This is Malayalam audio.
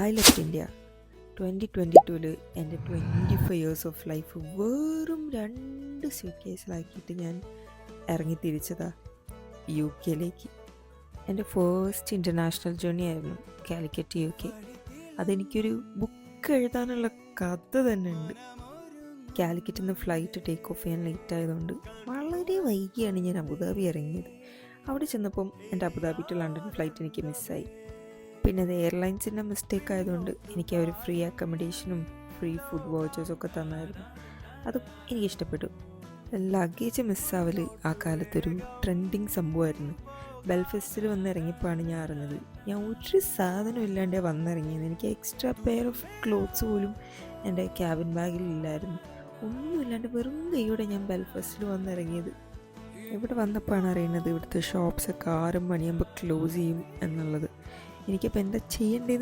ഐ ലെഫ്റ്റ് ഇന്ത്യ 2022 എൻ്റെ 25 ഇയേഴ്സ് ഓഫ് ലൈഫ് വെറും 2 സ്യൂട്ട് കേസിലാക്കിയിട്ട് ഞാൻ ഇറങ്ങി തിരിച്ചതാ UK. എൻ്റെ ഫസ്റ്റ് ഇൻ്റർനാഷണൽ ജേർണി ആയിരുന്നു കാലിക്കറ്റ് UK. അതെനിക്കൊരു ബുക്ക് എഴുതാനുള്ള കഥ തന്നെ ഉണ്ട്. കാലിക്കറ്റിൽ നിന്ന് ഫ്ലൈറ്റ് ടേക്ക് ഓഫ് ചെയ്യാൻ ലേറ്റ് ആയതുകൊണ്ട് വളരെ വൈകിയാണ് ഞാൻ അബുദാബി ഇറങ്ങിയത്. അവിടെ ചെന്നപ്പം എൻ്റെ അബുദാബി ടു ലണ്ടൻ ഫ്ലൈറ്റ് എനിക്ക് മിസ്സായി. പിന്നെ അത് എയർലൈൻസിൻ്റെ മിസ്റ്റേക്ക് ആയതുകൊണ്ട് എനിക്ക് അവർ ഫ്രീ അക്കോമഡേഷനും ഫ്രീ ഫുഡ് വൗച്ചേഴ്സൊക്കെ തന്നായിരുന്നു. അത് എനിക്കിഷ്ടപ്പെട്ടു. ലഗേജ് മിസ്സാവൽ ആ കാലത്തൊരു ട്രെൻഡിങ് സംഭവമായിരുന്നു. ബെൽഫാസ്റ്റിൽ വന്നിറങ്ങിയപ്പോഴാണ് ഞാൻ അറിഞ്ഞത് ഞാൻ ഒരു സാധനം ഇല്ലാണ്ട് വന്നിറങ്ങിയത്. എനിക്ക് എക്സ്ട്രാ പെയർ ഓഫ് ക്ലോത്ത്സ് പോലും എൻ്റെ ക്യാബിൻ ബാഗിലില്ലായിരുന്നു. ഒന്നുമില്ലാണ്ട് വെറും കൈയോടെ ഞാൻ ബെൽഫാസ്റ്റിൽ വന്നിറങ്ങിയത്. ഇവിടെ വന്നപ്പോഴാണ് അറിയുന്നത് ഇവിടുത്തെ ഷോപ്സൊക്കെ 6 മണിയാകുമ്പോൾ ക്ലോസ് ചെയ്യും എന്നുള്ളത്. എനിക്കപ്പോൾ എന്താ ചെയ്യേണ്ടത്